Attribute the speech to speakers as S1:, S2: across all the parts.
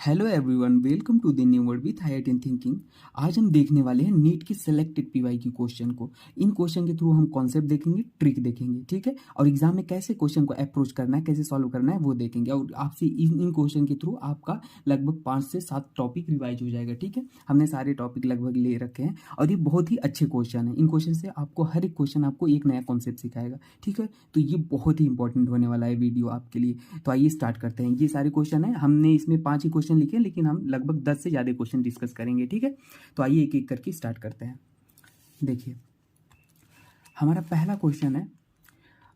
S1: Hello everyone, welcome to the new world with IIT thinking. आज हम देखने वाले हैं नीट की सिलेक्टेड पीवाई की क्वेश्चन को। इन क्वेश्चन के थ्रू हम कॉन्सेप्ट देखेंगे, ट्रिक देखेंगे, ठीक है। और एग्जाम में कैसे क्वेश्चन को अप्रोच करना है, कैसे सॉल्व करना है वो देखेंगे। और आपसे इन क्वेश्चन के थ्रू आपका लगभग 5 से 7 टॉपिक रिवाइज हो जाएगा, ठीक है। हमने सारे टॉपिक लगभग ले रखे हैं और ये बहुत ही अच्छे क्वेश्चन है। इन क्वेश्चन से आपको हर एक क्वेश्चन आपको एक नया कॉन्सेप्ट सिखाएगा, ठीक है। तो ये बहुत ही इंपॉर्टेंट होने वाला है वीडियो आपके लिए। तो आइए स्टार्ट करते हैं। ये सारे क्वेश्चन है, हमने इसमें 5 ही क्वेश्चन लिखे हैं, लेकिन हम लगभग 10 से ज़्यादा क्वेश्चन डिस्कस करेंगे, ठीक है। तो आइए एक एक करके स्टार्ट करते हैं। देखिए, हमारा पहला क्वेश्चन है,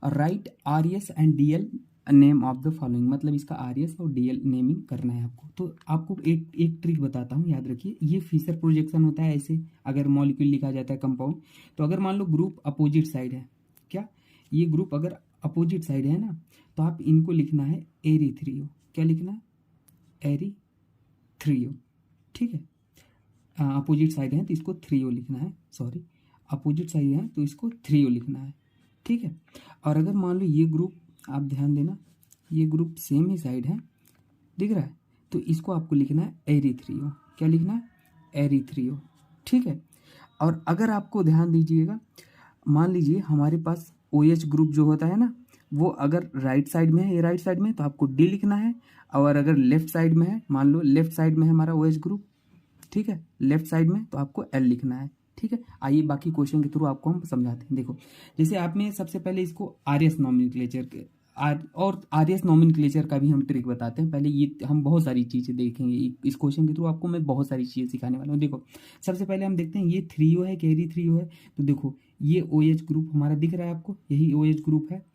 S1: right RS and DL name of the following. मतलब इसका RS और DL नेमिंग करना है आपको। तो आपको एक ट्रिक बताता हूँ, याद रखिए। ये फिशर प्रोजेक्शन होता है ऐसे, अगर मॉलिक्यूल लिखा जाता है कंपाउंड। तो अगर मान लो ग्रुप अपोजिट साइड है, क्या ये ग्रुप अगर अपोजिट साइड है ना, तो आप इनको लिखना है एरीथ्रियो। क्या लिखना है? एरीथ्रियो, ठीक है। अपोजिट साइड है तो इसको थ्रियो लिखना है, सॉरी, अपोजिट साइड है तो इसको थ्रियो लिखना है, ठीक है। और अगर मान लो ये ग्रुप, आप ध्यान देना, ये ग्रुप सेम ही साइड है, दिख रहा है, तो इसको आपको लिखना है एरीथ्रियो। क्या लिखना है? एरीथ्रियो, ठीक है। और अगर आपको ध्यान दीजिएगा, मान लीजिए हमारे पास OH ग्रुप जो होता है ना, वो अगर राइट साइड में है, ये राइट साइड में है, तो आपको D लिखना है। और अगर लेफ्ट साइड में है, मान लो लेफ्ट साइड में है हमारा OH ग्रुप, ठीक है, लेफ्ट साइड में, तो आपको L लिखना है, ठीक है। आइए बाकी क्वेश्चन के थ्रू आपको हम समझाते हैं। देखो, जैसे आपने सबसे पहले इसको RS नॉमेनक्लेचर और RS नॉमेनक्लेचर का भी हम ट्रिक बताते हैं। पहले ये हम बहुत सारी चीज़ें देखेंगे इस क्वेश्चन के थ्रू, आपको मैं बहुत सारी चीज़ें सिखाने वाला हूँ। देखो, सबसे पहले हम देखते हैं, ये थ्रियो है, कैरी थ्रियो है। तो देखो, ये OH ग्रुप हमारा दिख रहा है आपको, यही OH ग्रुप है।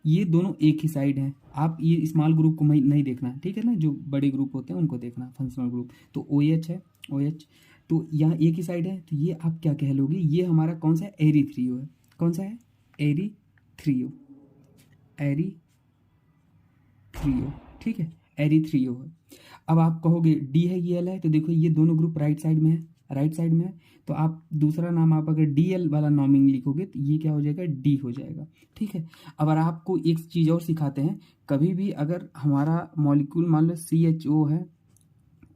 S1: ये दोनों एक ही साइड हैं। आप ये स्मॉल ग्रुप को नहीं देखना, ठीक है ना, जो बड़े ग्रुप होते हैं उनको देखना, फंक्शनल ग्रुप। तो OH है, OH, तो यहाँ एक ही साइड है, तो ये आप क्या कह लोगे, ये हमारा कौन सा है? एरीथ्रियो है। कौन सा है? एरीथ्रियो, एरीथ्रियो, ठीक है, एरीथ्रियो है। अब आप कहोगे D है, ये L है, तो देखो ये दोनों ग्रुप राइट साइड में है, राइट साइड में है। तो आप दूसरा नाम, आप अगर DL वाला नॉमिंग लिखोगे तो ये क्या हो जाएगा? D हो जाएगा, ठीक है। अब अगर आपको एक चीज़ और सिखाते हैं, कभी भी अगर हमारा मॉलिक्यूल मान लो CHO है,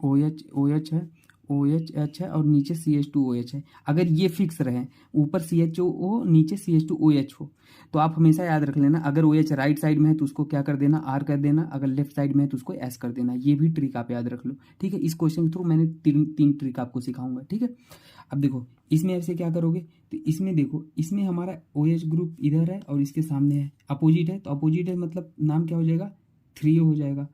S1: OH है, OH है, और नीचे CH2OH है, अगर ये फिक्स रहे, ऊपर CHO नीचे CH2OH हो, तो आप हमेशा याद रख लेना, अगर OH राइट साइड में है तो उसको क्या कर देना? R कर देना। अगर लेफ्ट साइड में है तो उसको S कर देना। ये भी ट्रिक आप याद रख लो, ठीक है। इस क्वेश्चन के थ्रू मैंने तीन ट्रिक आपको सिखाऊंगा, ठीक है। अब देखो, इसमें ऐसे क्या करोगे, तो इसमें देखो, इसमें हमारा OH ग्रुप इधर है और इसके सामने है, अपोजिट है, तो अपोजिट है मतलब नाम क्या हो जाएगा? थ्रियो हो जाएगा,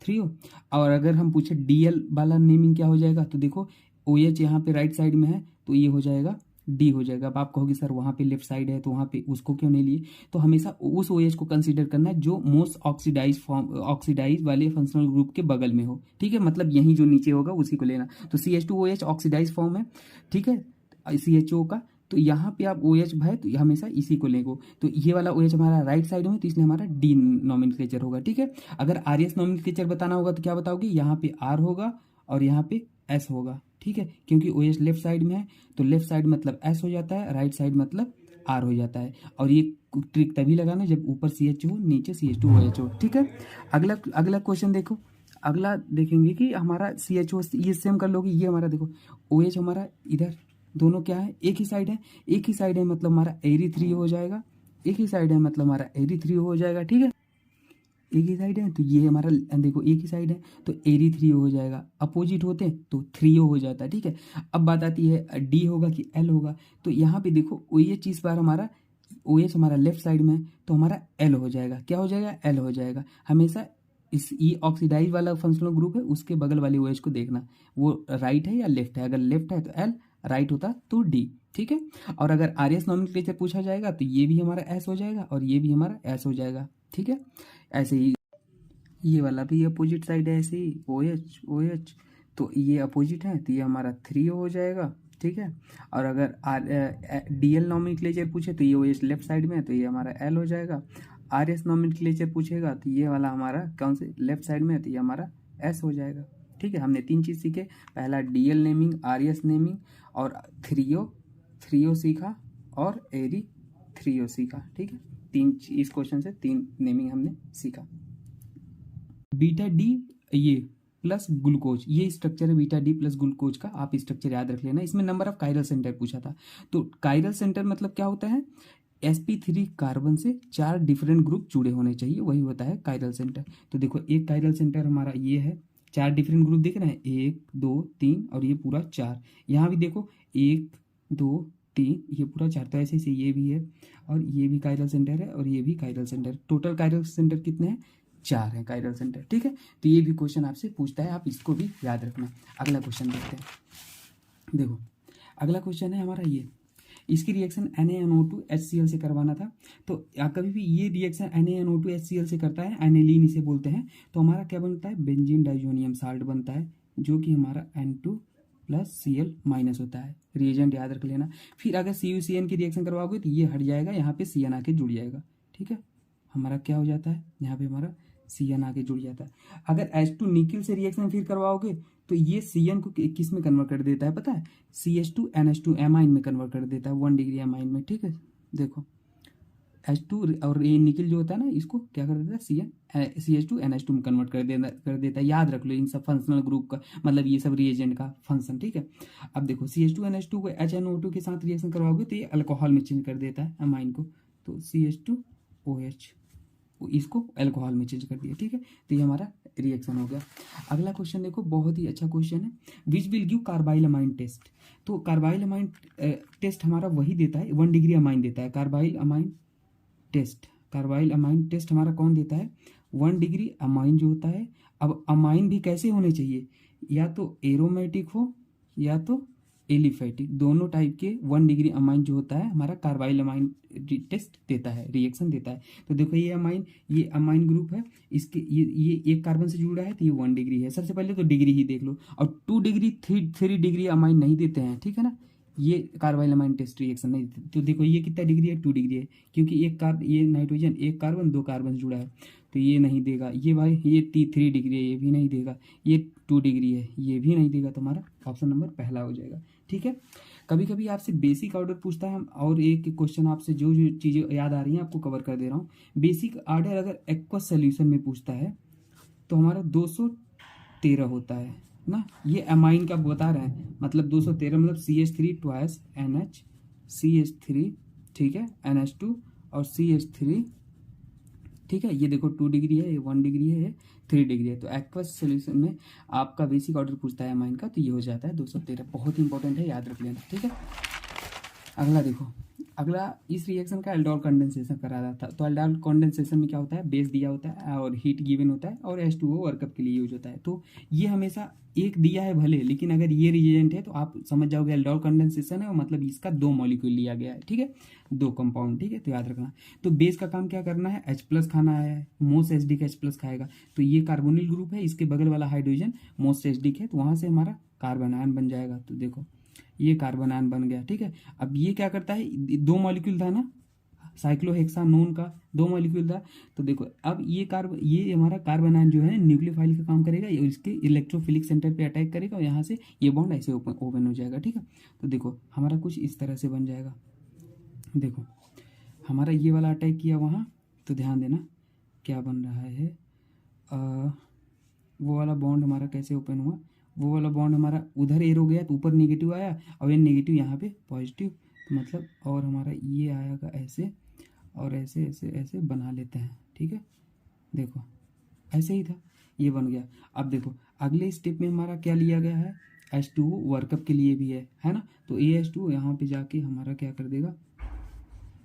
S1: थ्रियो। और अगर हम पूछे DL वाला नेमिंग क्या हो जाएगा, तो देखो OH यहाँ पे राइट साइड में है, तो ये हो जाएगा D हो जाएगा। अब आप कहोगे सर वहाँ पे लेफ्ट साइड है, तो वहाँ पे उसको क्यों नहीं लिए? तो हमेशा उस OH को कंसीडर करना है जो मोस्ट ऑक्सीडाइज फॉर्म, ऑक्सीडाइज वाले फंक्शनल ग्रुप के बगल में हो, ठीक है। मतलब यही जो नीचे होगा उसी को लेना। तो CH2OH ऑक्सीडाइज फॉर्म है, ठीक है, CHO का। तो यहाँ पे आप OH है तो हमेशा इसी को लेंगे। तो ये वाला OH हमारा राइट साइड में, तो इसलिए हमारा D नॉमेनक्लेचर होगा, ठीक है। अगर RS नॉमेनक्लेचर बताना होगा तो क्या बताओगे? यहाँ पे R होगा और यहाँ पे S होगा, ठीक है। क्योंकि OH लेफ्ट साइड में है, तो लेफ्ट साइड मतलब S हो जाता है, राइट साइड मतलब R हो जाता है। और ये ट्रिक तभी लगाना जब ऊपर CH हो, नीचे CH2OH हो, ठीक है। अगला अगला क्वेश्चन देखो, अगला देखेंगे कि हमारा CHO, ये सेम कर लोगे। ये हमारा देखो, OH हमारा इधर, दोनों क्या है? एक ही साइड है, एक ही साइड है मतलब हमारा एरीथ्रियो हो जाएगा। एक ही साइड है मतलब हमारा एरीथ्रियो हो जाएगा, ठीक है। एक ही साइड है तो ये हमारा, देखो एक ही साइड है तो एरीथ्रियो हो जाएगा। अपोजिट होते हैं तो थ्रियो हो जाता है, ठीक है। अब बात आती है D होगा कि L होगा। तो यहाँ पे देखो OH इस बार हमारा, OH हमारा लेफ्ट साइड में है, तो हमारा L हो जाएगा। क्या हो जाएगा? L हो जाएगा। हमेशा इस ये ऑक्सीडाइज वाला फंक्शनल ग्रुप है, उसके बगल वाले OH को देखना, वो राइट है या लेफ्ट है। अगर लेफ्ट है तो L, राइट होता तो D, ठीक है। और अगर RS नॉमेनक्लेचर पूछा जाएगा तो ये भी हमारा S हो जाएगा और ये भी हमारा S हो जाएगा, ठीक है। ऐसे ही ये वाला भी अपोजिट साइड है, ऐसे ही OH, तो ये अपोजिट है तो ये हमारा थ्रियो हो जाएगा, ठीक है। और अगर DL नॉमेनक्लेचर पूछे तो ये OH लेफ्ट साइड में है, तो ये हमारा L हो जाएगा। RS नॉमेनक्लेचर पूछेगा तो ये वाला हमारा कौन से लेफ्ट साइड में है, तो ये हमारा S हो जाएगा, ठीक है। हमने 3 चीज़ सीखे, पहला DL नेमिंग, RS नेमिंग, और थ्रियो सीखा, और एरी थ्रियो सीखा, ठीक है। इस क्वेश्चन से 3 नेमिंग हमने सीखा। बीटा D, ये प्लस ग्लूकोज, ये स्ट्रक्चर है बीटा डी प्लस ग्लूकोज का, आप स्ट्रक्चर याद रख लेना। इसमें नंबर ऑफ कायरल सेंटर पूछा था, तो कायरल सेंटर मतलब क्या होता है, sp3 कार्बन से 4 डिफरेंट ग्रुप जुड़े होने चाहिए, वही होता है कायरल सेंटर। तो देखो एक कायरल सेंटर हमारा ये है, 4 डिफरेंट ग्रुप दिख रहे हैं, 1 2 3 और ये पूरा 4। यहाँ भी देखो 1 2 3, ये पूरा 4, तो ऐसे ऐसे ये भी है और ये भी कायरल सेंटर है और ये भी chiral centre. Total chiral centre कितने हैं, 4 हैं कायरल सेंटर, ठीक है। तो ये भी क्वेश्चन आपसे पूछता है, आप इसको भी याद रखना। अगला क्वेश्चन देखते हैं। देखो अगला क्वेश्चन है हमारा ये, इसकी रिएक्शन NaNO2HCl से करवाना था। तो कभी भी ये रिएक्शन NaNO2HCl से करता है, एनिलीन इसे बोलते हैं, तो हमारा क्या बनता है, बेंजीन डाइजोनियम साल्ट बनता है, जो कि हमारा N2+Cl- होता है। रिएजेंट याद रख लेना। फिर अगर CuCN की रिएक्शन करवाओगे तो ये हट जाएगा, यहाँ पे CN आके जुड़ जाएगा, ठीक है। हमारा क्या हो जाता है, यहाँ पे हमारा CN आके जुड़ जाता है। अगर H2 निकिल से रिएक्शन फिर करवाओगे तो ये CN को किस में कन्वर्ट कर देता है पता है, CH2NH2 एमाइन में कन्वर्ट कर देता है, 1 डिग्री एमाइन में, ठीक है। देखो H2 और ये निकिल जो होता है ना, इसको क्या कर देता है, CH2NH2 में कन्वर्ट कर देता है। याद रख लो इन सब फंक्शनल ग्रुप का, मतलब ये सब रिएजेंट का फंक्शन, ठीक है। अब देखो CH2NH2 को HNO2 के साथ रिएक्शन करवाओगे तो ये अल्कोहल में चेंज कर देता है अमाइन को, तो CH2OH, इसको अल्कोहल में चेंज कर दिया, ठीक है। तो ये हमारा रिएक्शन हो गया। अगला क्वेश्चन देखो, बहुत ही अच्छा क्वेश्चन है, which will give carbylamine test. तो कार्बाइल अमाइन टेस्ट हमारा वही देता है, 1 डिग्री अमाइन देता है। कार्बाइल अमाइन टेस्ट हमारा कौन देता है, 1 डिग्री अमाइन जो होता है। अब अमाइन भी कैसे होने चाहिए, या तो एरोमेटिक हो या तो एलिफेटिक, दोनों टाइप के 1 डिग्री अमाइन जो होता है हमारा कार्बाइल अमाइन टेस्ट देता है, रिएक्शन देता है। तो देखो ये अमाइन ग्रुप है, इसके ये एक कार्बन से जुड़ा है, तो ये 1 डिग्री है। सबसे पहले तो डिग्री ही देख लो, और 2 डिग्री 3 डिग्री अमाइन नहीं देते हैं, ठीक है ना, ये कार्बाइल अमाइन टेस्ट रिएक्शन नहीं देते। तो देखो ये कितना डिग्री है, 2 डिग्री है, क्योंकि ये नाइट्रोजन, एक कार्बन 2 कार्बन जुड़ा है, तो ये नहीं देगा। ये भाई ये 3 डिग्री है, ये भी नहीं देगा। ये 2 डिग्री है, ये भी नहीं देगा। तो हमारा ऑप्शन नंबर पहला हो जाएगा, ठीक है। कभी कभी आपसे बेसिक ऑर्डर पूछता है, और एक क्वेश्चन आपसे जो जो चीज़ें याद आ रही हैं आपको कवर कर दे रहा हूँ। बेसिक ऑर्डर अगर एक्वस सोल्यूशन में पूछता है तो हमारा 213 होता है ना, ये अमाइन का बता रहे हैं, मतलब 213 मतलब CH3 ट्वाइस NH, CH3, ठीक है, NH2 और CH3, ठीक है। ये देखो 2 डिग्री है, ये 1 डिग्री है, ये 3 डिग्री है। तो एक्वस सोल्यूशन में आपका बेसिक ऑर्डर पूछता है अमाइन का, तो ये हो जाता है 213। बहुत इंपॉर्टेंट है, याद रख लेना, ठीक है। अगला देखो, अगला इस रिएक्शन का एल्डोल कंडेंसेशन करा रहा था। तो एल्डोल कंडेंसेशन में क्या होता है, बेस दिया होता है और हीट गिवन होता है, और H2O वर्कअप के लिए यूज होता है। तो ये हमेशा एक दिया है भले, लेकिन अगर ये रिएजेंट है तो आप समझ जाओगे एल्डोल कंडेंसेशन है, और मतलब इसका 2 मॉलिक्यूल लिया गया है, ठीक है, 2 कंपाउंड, ठीक है। तो याद रखना। तो बेस का काम क्या करना है, H+ खाना है, मोस्ट एसिडिक H+ खाएगा। तो ये कार्बोनिल ग्रुप है, इसके बगल वाला हाइड्रोजन मोस्ट एसिडिक है, तो वहां से हमारा कार्बन आयन बन जाएगा। तो देखो ये कार्बन आयन बन गया, ठीक है। अब ये क्या करता है, 2 मॉलिक्यूल था ना, साइक्लोहेक्सानोन का 2 मॉलिक्यूल था। तो देखो अब ये हमारा कार्बन आयन जो है न्यूक्लियोफाइल का काम करेगा, ये इसके इलेक्ट्रोफिलिक सेंटर पे अटैक करेगा, और यहाँ से ये बॉन्ड ऐसे ओपन हो जाएगा, ठीक है। तो देखो हमारा कुछ इस तरह से बन जाएगा। देखो हमारा ये वाला अटैक किया वहाँ, तो ध्यान देना क्या बन रहा है, वो वाला बॉन्ड हमारा कैसे ओपन हुआ, वो वाला बॉन्ड हमारा उधर एरो गया तो ऊपर नेगेटिव आया, और ये नेगेटिव यहाँ पे पॉजिटिव, तो मतलब और हमारा ये आएगा ऐसे, और ऐसे ऐसे ऐसे बना लेते हैं, ठीक है। देखो ऐसे ही था, ये बन गया। अब देखो अगले स्टेप में हमारा क्या लिया गया है, H2O वर्कअप के लिए भी है ना। तो AH2 यहाँ पे जाके हमारा क्या कर देगा,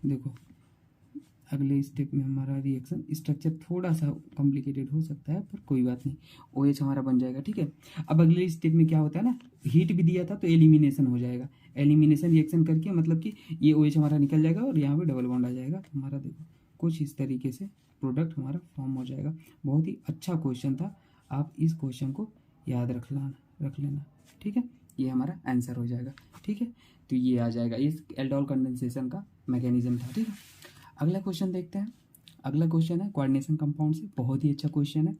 S1: देखो अगले स्टेप में हमारा रिएक्शन स्ट्रक्चर थोड़ा सा कॉम्प्लिकेटेड हो सकता है, पर कोई बात नहीं, OH हमारा बन जाएगा, ठीक है। अब अगले स्टेप में क्या होता है ना, हीट भी दिया था तो एलिमिनेशन हो जाएगा। एलिमिनेशन रिएक्शन करके मतलब कि ये OH हमारा निकल जाएगा और यहाँ पे डबल बॉन्ड आ जाएगा। तो हमारा देखो कुछ इस तरीके से प्रोडक्ट हमारा फॉर्म हो जाएगा। बहुत ही अच्छा क्वेश्चन था, आप इस क्वेश्चन को याद रख लेना, ठीक है। ये हमारा आंसर हो जाएगा, ठीक है। तो ये आ जाएगा, इस एल्डोल कंडेंसेशन का मैकेनिज्म था, ठीक है। अगला क्वेश्चन देखते हैं। अगला क्वेश्चन है कोऑर्डिनेशन कंपाउंड से, बहुत ही अच्छा क्वेश्चन है।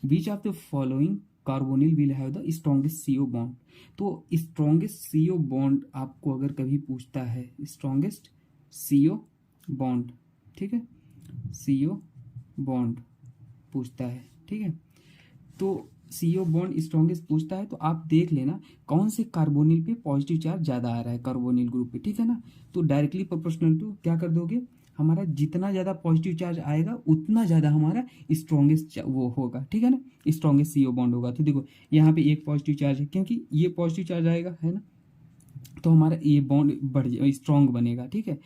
S1: Which of the following carbonyl will have the strongest CO bond. तो स्ट्रॉन्गेस्ट CO बॉन्ड आपको अगर कभी पूछता है, स्ट्रॉन्गेस्ट CO बॉन्ड, ठीक है, CO बॉन्ड पूछता है, ठीक है। तो CO बॉन्ड स्ट्रॉन्गेस्ट पूछता है तो आप देख लेना कौन से कार्बोनिल पे पॉजिटिव चार्ज ज़्यादा आ रहा है कार्बोनिल ग्रुप पे, ठीक है ना। तो डायरेक्टली प्रोपोर्शनल टू क्या कर दोगे, हमारा जितना ज़्यादा पॉजिटिव चार्ज आएगा उतना ज़्यादा हमारा स्ट्रॉन्गेस्ट वो होगा, ठीक है ना, स्ट्रॉन्गेस्ट CO बॉन्ड होगा। तो देखो यहाँ पे एक पॉजिटिव चार्ज है, क्योंकि ये पॉजिटिव चार्ज आएगा है ना, तो हमारा ये बॉन्ड बढ़ स्ट्रॉन्ग बनेगा, ठीक है।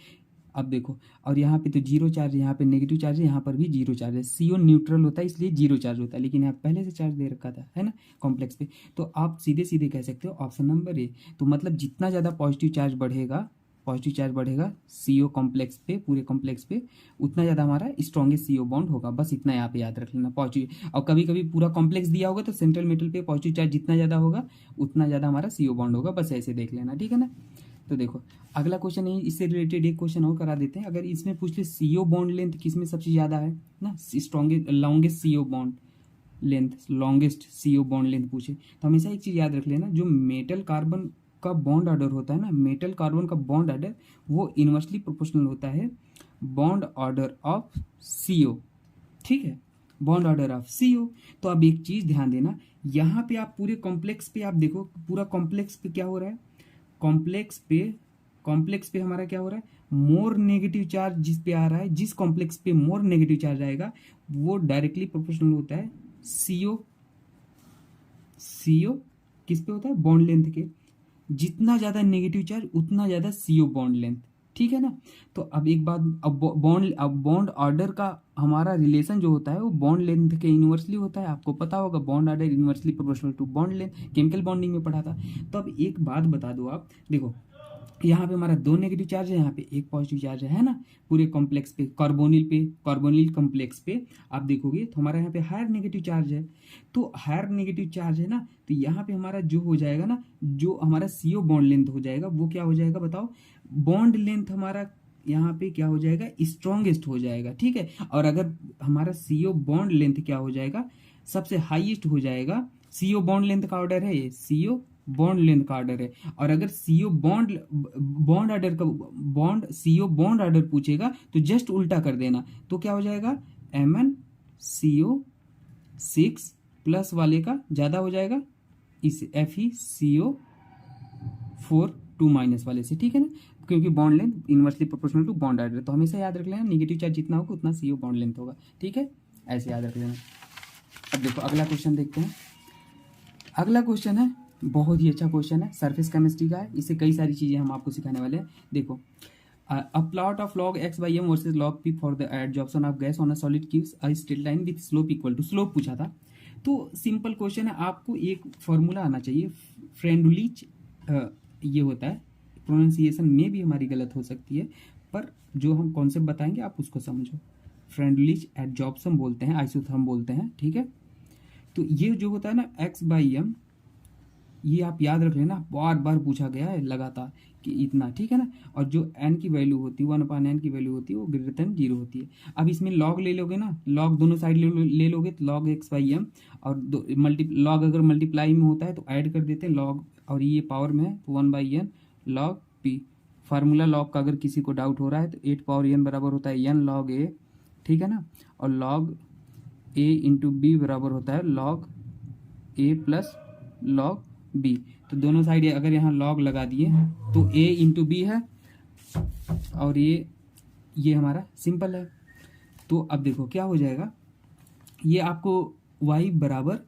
S1: अब देखो, और यहाँ पे तो जीरो चार्ज है, यहाँ पे नेगेटिव चार्ज है, यहाँ पर भी जीरो चार्ज है। CO न्यूट्रल होता है इसलिए जीरो चार्ज होता है, लेकिन यहाँ पहले से चार्ज दे रखा था है ना कॉम्प्लेक्स पे। तो आप सीधे सीधे कह सकते हो ऑप्शन नंबर ए। तो मतलब जितना ज़्यादा पॉजिटिव चार्ज बढ़ेगा, पॉजिटिव चार्ज बढ़ेगा CO कॉम्प्लेक्स पे, पूरे कॉम्प्लेक्स पे, उतना ज़्यादा हमारा स्ट्रॉन्गेस्ट CO बॉन्ड होगा। बस इतना यहाँ पे याद रख लेना पॉजिटिव। और कभी कभी पूरा कॉम्प्लेक्स दिया होगा तो सेंट्रल मेटल पे पॉजिटिव चार्ज जितना ज़्यादा होगा उतना ज़्यादा हमारा CO बॉन्ड होगा, बस ऐसे देख लेना, ठीक है ना। तो देखो अगला क्वेश्चन है, इससे रिलेटेड एक क्वेश्चन और करा देते हैं। अगर इसमें पूछ ले CO बॉन्ड लेंथ किस में सबसे ज़्यादा है ना, strongest longest CO bond length, longest CO bond length पूछे, तो हमेशा एक चीज़ याद रख लेना, जो मेटल कार्बन का बॉन्ड ऑर्डर होता है ना, मेटल कार्बन का बॉन्ड ऑर्डर वो इनवर्सली प्रोपोर्शनल होता है बॉन्ड ऑर्डर ऑफ CO, ठीक है, बॉन्ड ऑर्डर ऑफ CO। तो अब एक चीज़ ध्यान देना, यहाँ पे आप पूरे कॉम्प्लेक्स पे आप देखो, पूरा कॉम्प्लेक्स पे क्या हो रहा है, कॉम्प्लेक्स पे हमारा क्या हो रहा है, मोर नेगेटिव चार्ज जिस पे आ रहा है, जिस कॉम्प्लेक्स पे मोर नेगेटिव चार्ज आएगा वो डायरेक्टली प्रोपोर्शनल होता है CO किस पे होता है, बॉन्ड लेंथ के। जितना ज़्यादा नेगेटिव चार्ज उतना ज़्यादा CO बॉन्ड लेंथ, ठीक है ना। तो अब एक बात, अब बॉन्ड ऑर्डर का हमारा रिलेशन जो होता है वो बॉन्ड लेंथ के इनवर्सली होता है, आपको पता होगा bond order inversely proportional to bond length, chemical bonding में पढ़ा था। तो अब एक बात बता दो आप, देखो यहाँ पे हमारा दो नेगेटिव चार्ज है, यहाँ पे एक पॉजिटिव चार्ज है ना, पूरे कॉम्प्लेक्स पे, कार्बोनिल कॉम्प्लेक्स पे आप देखोगे तो हमारा यहाँ पे हायर नेगेटिव चार्ज है। तो हायर नेगेटिव चार्ज है ना, तो यहाँ पे हमारा जो हो जाएगा ना, जो हमारा CO बॉन्ड लेंथ हो जाएगा वो क्या हो जाएगा बताओ, बॉन्ड लेंथ हमारा यहाँ पे क्या हो जाएगा, स्ट्रॉन्गेस्ट हो जाएगा, ठीक है। और अगर हमारा CO बॉन्ड लेंथ क्या हो जाएगा, सबसे हाईएस्ट हो जाएगा, CO बॉन्ड लेंथ का ऑर्डर है ये, CO बॉन्ड लेंथ का ऑर्डर है। और अगर CO बॉन्ड ऑर्डर का CO बॉन्ड ऑर्डर पूछेगा तो जस्ट उल्टा कर देना, तो क्या हो जाएगा, MnCO6 प्लस वाले का ज्यादा हो जाएगा इस FeCO4 2 माइनस वाले से, ठीक है ना, क्योंकि bond length inversely proportional to bond order. तो हमेशा याद रख लेना नेगेटिव चार्ज जितना होगा उतना CO बॉन्ड लेंथ होगा, ठीक है, ऐसे याद रख लेना। अब देखो अगला क्वेश्चन देखते हैं। अगला क्वेश्चन है, बहुत ही अच्छा क्वेश्चन है, सरफेस केमिस्ट्री का है, इससे कई सारी चीज़ें हम आपको सिखाने वाले हैं। देखो, a plot of log x/m versus log p for the adsorption of gas on a solid gives a straight line with slope equal to, slope पूछा था। तो सिंपल क्वेश्चन है, आपको एक फॉर्मूला आना चाहिए, फ्रेंडुलिच ये होता है, प्रोनाउंसिएशन में भी हमारी गलत हो सकती है, पर जो हम कॉन्सेप्ट बताएंगे आप उसको समझो। फ्रेंडुलिच एडजॉर्प्शन बोलते हैं, आइसोथर्म बोलते हैं, ठीक है। तो ये जो होता है ना x/m, ये आप याद रख लेना, बार बार पूछा गया है लगातार कि इतना, ठीक है ना। और जो n की वैल्यू होती है, 1/n की वैल्यू होती है, वो ग्रेटर देन 0 होती है। अब इसमें log ले लोगे ना, log दोनों साइड ले लोगे तो log x/m, और log अगर मल्टीप्लाई में होता है तो ऐड कर देते हैं log, और ये पावर में है तो 1/n log p। Formula log का अगर किसी को डाउट हो रहा है तो 8 पावर n बराबर होता है n log a, ठीक है ना, और log a इंटू b बराबर होता है log a plus log b। तो दोनों साइड अगर यहाँ log लगा दिए तो a इंटू बी है, और ये हमारा सिंपल है। तो अब देखो क्या हो जाएगा, ये आपको y बराबर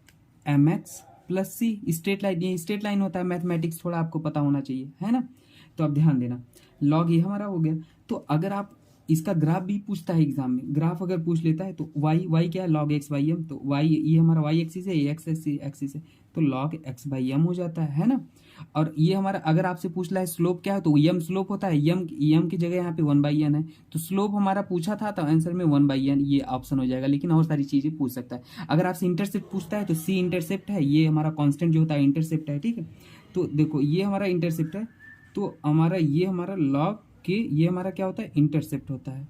S1: mx plus c, straight line, ये स्ट्रेट लाइन होता है, मैथमेटिक्स थोड़ा आपको पता होना चाहिए, है ना। तो अब ध्यान देना, log ये हमारा हो गया। तो अगर आप इसका ग्राफ भी पूछता है एग्जाम में, ग्राफ अगर पूछ लेता है तो y क्या है, log x/m, तो y ये हमारा y एक्सिस है, ये x एक्सिस है, तो log x/m हो जाता है ना। और ये हमारा अगर आपसे पूछ रहा है स्लोप क्या है, तो m स्लोप होता है, m की जगह यहाँ पे 1/n है, तो स्लोप हमारा पूछा था तो आंसर में 1/n ये ऑप्शन हो जाएगा। लेकिन और सारी चीजें पूछ सकता है। अगर आपसे इंटरसेप्ट पूछता है तो c इंटरसेप्ट है, ये हमारा कांस्टेंट जो होता है इंटरसेप्ट है, ठीक है। तो देखो ये हमारा इंटरसेप्ट है, तो हमारा ये हमारा log के ये हमारा क्या होता है, इंटरसेप्ट होता है,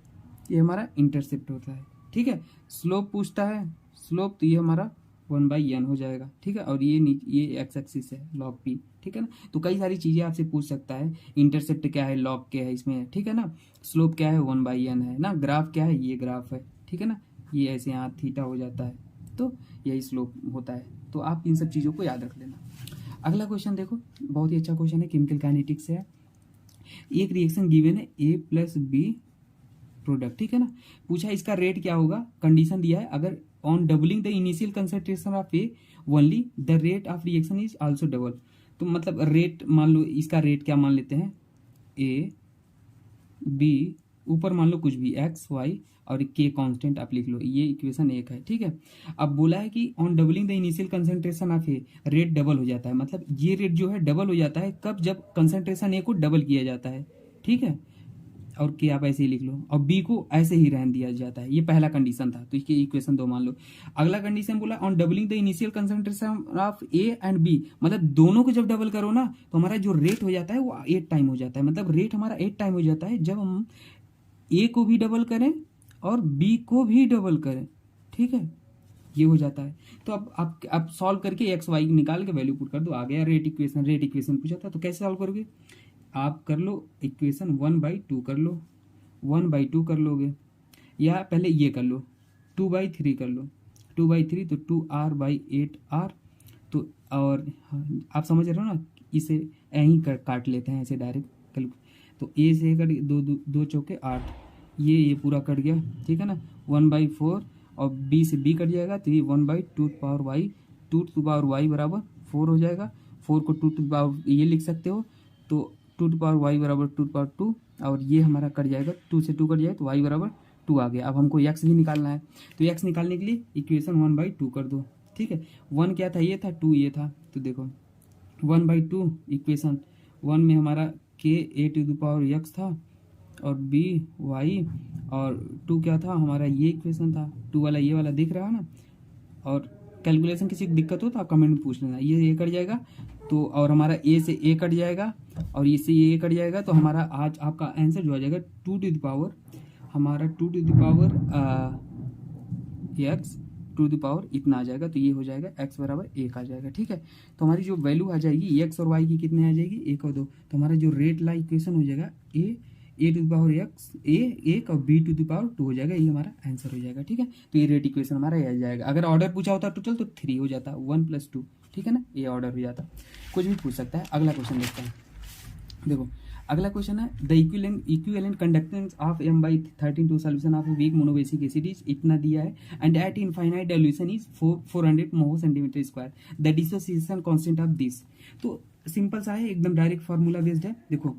S1: ये हमारा इंटरसेप्ट होता है, ठीक है। स्लोप पूछता है, स्लोप तो ये हमारा 1/n हो जाएगा, ठीक है। और ये एक्स एक्सिस है log p, ठीक है ना। तो कई सारी चीजें आपसे पूछ सकता है, इंटरसेप्ट क्या है, log क्या है इसमें, ठीक है ना, स्लोप क्या है 1/n है ना, ग्राफ क्या है, ये ग्राफ है, ठीक है ना, ये ऐसे यहाँ थीटा हो जाता है, तो यही स्लोप होता है। तो आप इन सब चीज़ों को याद रख लेना। अगला क्वेश्चन देखो, बहुत ही अच्छा क्वेश्चन है, केमिकल काइनेटिक्स से है। एक रिएक्शन गिवन है ए प्लस बी प्रोडक्ट, ठीक है ना। पूछा इसका रेट क्या होगा, कंडीशन दिया है अगर on doubling the initial concentration of A only the rate of reaction is also double. तो मतलब रेट मान लो, इसका रेट क्या मान लेते हैं, ए बी, ऊपर मान लो कुछ भी एक्स वाई और के कांस्टेंट आप लिख लो, ये इक्वेशन 1 है, ठीक है। अब बोला है कि on doubling the initial concentration of a rate double हो जाता है, मतलब ये रेट जो है डबल हो जाता है कब, जब कंसंट्रेशन ए को डबल किया जाता है, ठीक है। और के आप ऐसे ही लिख लो, और बी को ऐसे ही रहने दिया जाता है, ये पहला कंडीशन था, तो इसकी इक्वेशन 2 मान लो। अगला कंडीशन बोला on doubling the initial concentration of A and B, मतलब दोनों को जब डबल करो ना तो हमारा जो रेट हो जाता है वो 8 टाइम हो जाता है, मतलब रेट हमारा 8 टाइम हो जाता है जब हम ए को भी डबल करें और बी को भी डबल करें, ठीक है, ये हो जाता है। तो अब आप सॉल्व करके एक्स वाई निकाल के वैल्यू पुट कर दो, आ गया रेट इक्वेशन। रेट इक्वेशन पूछा था, तो कैसे सॉल्व करोगे, आप कर लो इक्वेशन 1/2 कर लो, 1/2 कर लोगे, या पहले ये कर लो 2/3 कर लो, 2/3 तो 2r/8r। तो और आप समझ रहे हो ना, इसे यहीं काट लेते हैं ऐसे डायरेक्ट। तो ए से कट, दो चौके 8, ये पूरा कट गया, ठीक है ना। 1/4 और बी से बी कट जाएगा, तो ये 1/2 power Y, 2 to power Y बराबर 4 हो जाएगा। 4 को 2 टू पावर ये लिख सकते हो, तो 2 टू पावर वाई बराबर 2 पावर 2, और ये हमारा कट जाएगा, 2 से 2 कट जाए तो वाई बराबर 2 आ गया। अब हमको एक्स भी निकालना है, तो एक्स निकालने के लिए इक्वेशन 1/2 कर दो, ठीक है। 1 क्या था, ये था, 2 ये था, तो देखो 1/2 इक्वेशन 1 में हमारा के ए टू द पावर एक्स था और बी वाई, और 2 क्या था हमारा, ये इक्वेशन था, 2 वाला ये वाला दिख रहा है ना। और कैलकुलेशन किसी को दिक्कत हो तो आप कमेंट में पूछ लेना, ये कट जाएगा तो, और हमारा ए से ए कट जाएगा और इससे ये कट जाएगा, तो हमारा आज आपका आंसर जो आ जाएगा 2 टू द पावर, हमारा 2 to the power X to the power इतना आ जाएगा, तो ये हो जाएगा x बराबर 1 आ जाएगा, ठीक है। तो हमारी जो वैल्यू आ जाएगी x और y की कितने आ जाएगी, 1 और 2, तो हमारा जो रेट ला इक्वेशन हो जाएगा ए टू द पावर एक्स ए 1 और बी टू द पावर 2 हो जाएगा, ये हमारा आंसर हो जाएगा, ठीक है। तो ये रेट इक्वेशन हमारा ये आ जाएगा। अगर ऑर्डर पूछा होता टोटल तो 3 हो जाता, 1 + 2, ठीक है ना, ये ऑर्डर हो जाता। कुछ भी पूछ सकता है। अगला क्वेश्चन देखते हैं, देखो अगला क्वेश्चन है the equivalent conductance of M/13 to solution of weak monobasic acid is इतना दिया है and at infinite dilution is 400 mho centimetre square, the dissociation constant of this. तो सिंपल सा है, एकदम डायरेक्ट फार्मूला बेस्ड है। देखो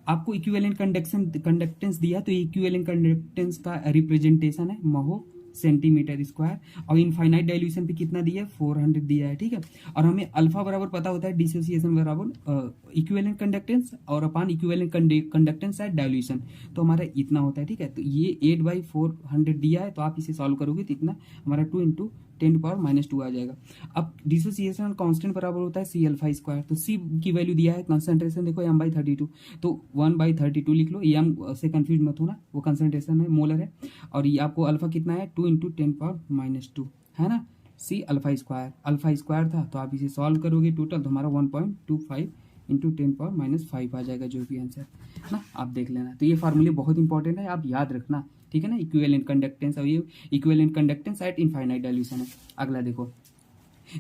S1: आपको इक्विवेलेंट कंडक्टेंस दिया, तो इक्विवेलेंट कंडक्टेंस का रिप्रेजेंटेशन है महो सेंटीमीटर स्क्वायर, और इनफाइनाइट डाइल्यूशन पे कितना दिया है, 400 दिया है, ठीक है। और हमें अल्फा बराबर पता होता है डिसोसिएशन बराबर इक्विवेलेंट कंडक्टेंस और अपान इक्विवेलेंट कंडक्टेंस एट डाइल्यूशन, तो हमारा इतना होता है, ठीक है। तो ये 8/400 दिया है, तो आप इसे सॉल्व करोगे तो इतना हमारा 2 × 10⁻² आ जाएगा। अब डिसोसिएशन कांस्टेंट बराबर होता है C∝², तो C की वैल्यू दिया है, कंसंट्रेशन देखो M/32, तो 1/32 लिख लो, M से कंफ्यूज मत होना, वो कंसंट्रेशन है, मोलर है। और ये आपको अल्फा कितना है, 2 × 10⁻², है ना। C∝², अल्फा स्क्वायर था, तो आप इसे सॉल्व करोगे टोटल, तो हमारा 1.25 × 10⁻⁵ आ जाएगा जो भी आंसर, है ना। आप देख लेना, तो ये फार्मूले बहुत इंपॉर्टेंट है, आप याद रखना, ठीक है ना। इक्विवेलेंट कंडक्टेंस, और ये equivalent conductance eight infinite dilution है। अगला देखो,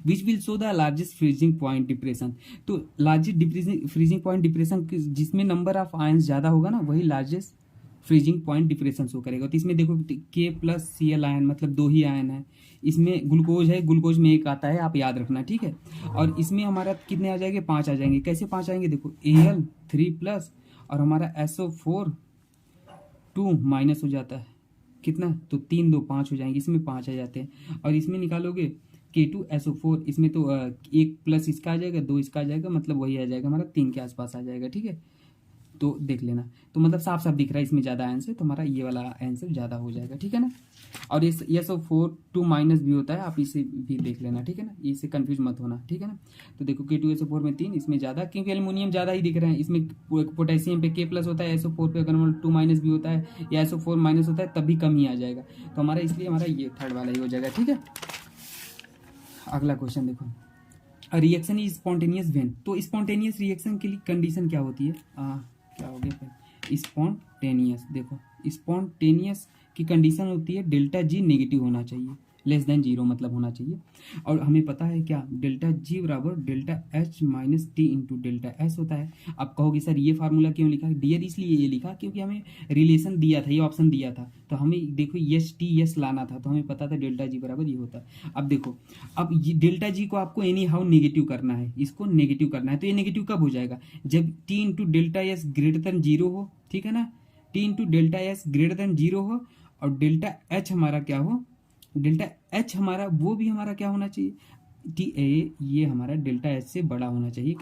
S1: which will show the largest freezing point depression. तो लार्जेस्ट फ्रीजिंग पॉइंट डिप्रेशन जिसमें नंबर ऑफ आयंस ज्यादा होगा ना, वही largest freezing point depression show करेगा। तो इसमें देखो K+Cl आयन, मतलब 2 ही आयन है। इसमें ग्लूकोज है, ग्लूकोज में 1 आता है, आप याद रखना, ठीक है। और इसमें हमारा कितने आ जाएंगे, 5 आ जाएंगे। कैसे 5 आएंगे, देखो Al3+ और हमारा SO4 2 माइनस हो जाता है, कितना, तो 3 2 5 हो जाएंगे, इसमें 5 आ जाते हैं। और इसमें निकालोगे K2SO4, इसमें तो 1+ इसका आ जाएगा, 2 इसका आ जाएगा, मतलब वही आ जाएगा हमारा 3 के आसपास आ जाएगा, ठीक है। तो देख लेना, तो मतलब साफ साफ दिख रहा है इसमें ज़्यादा आंसर, तो हमारा ये वाला आंसर ज़्यादा हो जाएगा, ठीक है ना। और ये SO4 2- भी होता है, आप इसे भी देख लेना, ठीक है ना, इससे कंफ्यूज मत होना, ठीक है ना। तो देखो K2SO4 में 3, इसमें ज़्यादा, क्योंकि एल्युमिनियम ज़्यादा ही दिख रहे हैं। इसमें पोटेशियम पे K+ होता है, SO4 पे अगर 2- भी होता है या SO4- होता है, तब भी कम ही आ जाएगा। तो हमारा इसलिए हमारा ये थर्ड वाला ही हो जाएगा, ठीक है। अगला क्वेश्चन देखो, रिएक्शन इज स्पॉन्टेनियस व्हेन। तो स्पॉन्टेनियस रिएक्शन के लिए कंडीशन क्या होती है, क्या हो गया, स्पॉन्टेनियस। देखो स्पॉन्टेनियस की कंडीशन होती है ΔG नेगेटिव होना चाहिए, लेस देन जीरो मतलब होना चाहिए। और हमें पता है क्या, डेल्टा जी बराबर delta H minus T into delta S होता है। आप कहोगे सर ये फार्मूला क्यों लिखा डियर, इसलिए ये लिखा क्योंकि हमें रिलेशन दिया था, ये ऑप्शन दिया था, तो हमें देखो यस टी यस लाना था, तो हमें पता था डेल्टा जी बराबर ये होता है। अब देखो, अब ये डेल्टा जी को आपको एनी हाउ नेगेटिव करना है, इसको नेगेटिव करना है, तो ये नेगेटिव कब हो जाएगा, जब T into delta S greater than zero हो, ठीक है ना, T into delta S greater than zero हो, और डेल्टा एच हमारा क्या हो, डेल्टा एच हमारा वो भी हमारा क्या होना चाहिए, टी ए ये हमारा डेल्टा एच से बड़ा होना चाहिए,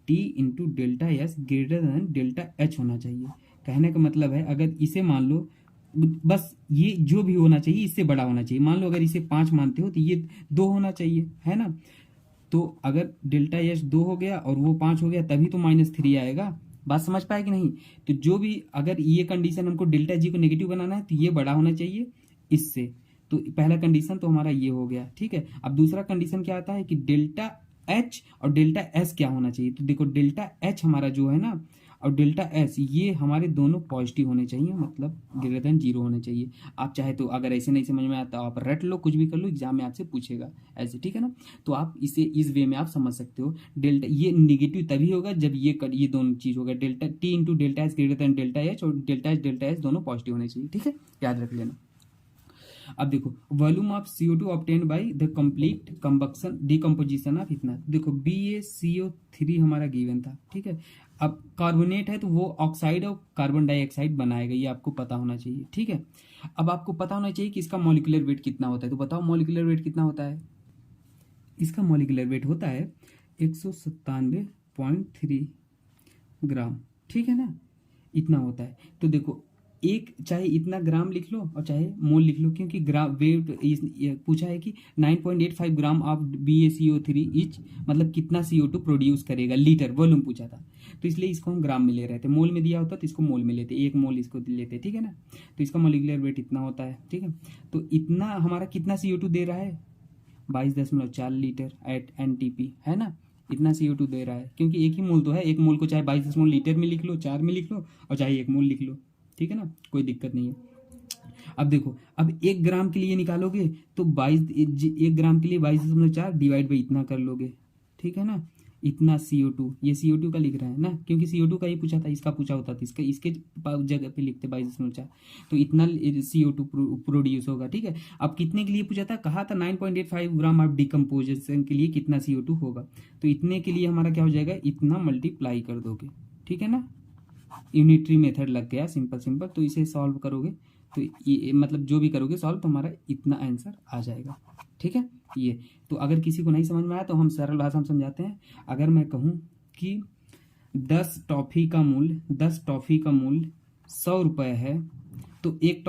S1: T into delta S greater than delta H होना चाहिए। कहने का मतलब है अगर इसे मान लो, बस ये जो भी होना चाहिए इससे बड़ा होना चाहिए। मान लो अगर इसे 5 मानते हो तो ये 2 होना चाहिए, है ना। तो अगर डेल्टा एच 2 हो गया और वो 5 हो गया तभी तो -3 आएगा। बात समझ पाए कि नहीं। तो जो भी अगर ये कंडीशन हमको डेल्टा जी को नेगेटिव बनाना है तो ये बड़ा होना चाहिए इससे। तो पहला कंडीशन तो हमारा ये हो गया, ठीक है। अब दूसरा कंडीशन क्या आता है कि डेल्टा एच और डेल्टा एस क्या होना चाहिए। तो देखो डेल्टा एच हमारा जो है ना और डेल्टा एस ये हमारे दोनों पॉजिटिव होने चाहिए, मतलब ग्रेटर देन जीरो होने चाहिए। आप चाहे तो अगर ऐसे नहीं समझ में आता आप रट लो, कुछ भी कर लो, एग्जाम में आपसे पूछेगा ऐसे, ठीक है ना। तो आप इसे इस वे में आप समझ सकते हो। डेल्टा ये नेगेटिव तभी होगा जब ये दोनों चीज होगा, delta T into delta S greater than delta H, और डेल्टा एस दोनों पॉजिटिव होने चाहिए, ठीक है, याद रख लेना। अब देखो volume of CO2 obtain by the complete combustion decomposition of इतना। देखो BaCO3 हमारा गिवन था, ठीक है। अब कार्बोनेट है तो वो ऑक्साइड और कार्बन डाइऑक्साइड बनाएगा, ये आपको पता होना चाहिए, ठीक है। अब आपको पता होना चाहिए कि इसका मॉलिक्यूलर वेट कितना होता है। तो बताओ मॉलिक्यूलर वेट कितना होता है। इसका मॉलिक्यूलर वेट होता है 197.3 ग्राम, ठीक है ना, इतना होता है। तो देखो एक चाहे इतना ग्राम लिख लो और चाहे मोल लिख लो, क्योंकि ग्राम वेट पूछा है कि 9.85 ग्राम ऑफ BaCO3 इच, मतलब कितना CO2 प्रोड्यूस करेगा, लीटर वॉल्यूम पूछा था, तो इसलिए इसको हम ग्राम में ले रहे थे। मोल में दिया होता तो इसको मोल में लेते, 1 मोल इसको लेते, ठीक है ना। तो इसका मॉलिक्यूलर वेट इतना होता है, ठीक है। तो इतना हमारा कितना CO2 दे रहा है, 22.4 लीटर एट NTP, है ना। इतना CO2 दे रहा है, क्योंकि एक ही मोल तो है, एक मोल को चाहे 22 मोल लीटर में लिख लो, 4 में लिख लो, और चाहे 1 मोल लिख लो, ठीक है ना, कोई दिक्कत नहीं है। अब देखो, अब 1 ग्राम के लिए निकालोगे तो 1 ग्राम के लिए 22.4 डिवाइड बाई इतना कर लोगे, ठीक है ना। इतना CO2, ये CO2 का लिख रहा है ना, क्योंकि CO2 का ही पूछा था, इसका पूछा होता तो इसके जगह पे लिखते 22.4। तो इतना CO2 प्रोड्यूस होगा, ठीक है। अब कितने के लिए पूछा था, कहा था 9.85 ग्राम ऑफ डिकम्पोजिशन के लिए कितना CO2 होगा। तो इतने के लिए हमारा क्या हो जाएगा, इतना मल्टीप्लाई कर दोगे, ठीक है ना। यूनिटरी मेथड लग गया, सिंपल। तो इसे सॉल्व करोगे तो ये मतलब जो भी करोगे सॉल्व तो हमारा इतना आंसर आ जाएगा, ठीक है। ये तो अगर किसी को नहीं समझ में आया तो हम सरल भाषा में समझाते हैं। अगर मैं कहूँ कि 10 टॉफी का मूल्य 100 रुपये है, तो एक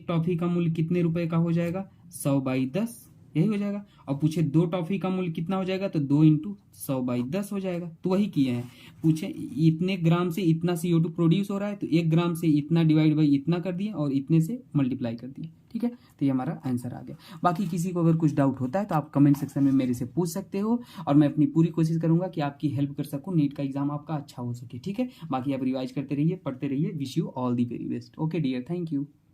S1: टॉफी का मूल्य कितने रुपए का हो जाएगा, 100/10, यही हो जाएगा। और पूछे 2 टॉफी का मूल्य कितना हो जाएगा, तो 2 इंटू 100/10 हो जाएगा। तो वही किए हैं। पूछे इतने ग्राम से इतना CO2 प्रोड्यूस हो रहा है, तो 1 ग्राम से इतना डिवाइड बाई इतना कर दिए और इतने से मल्टीप्लाई कर दिए, ठीक है। तो ये हमारा आंसर आ गया। बाकी किसी को अगर कुछ डाउट होता है तो आप कमेंट सेक्शन में मेरे से पूछ सकते हो, और मैं अपनी पूरी कोशिश करूंगा कि आपकी हेल्प कर सकूं, नीट का एग्जाम आपका अच्छा हो सके, ठीक है। बाकी आप रिवाइज करते रहिए, पढ़ते रहिए। Wish you all the very best. Okay dear, thank you.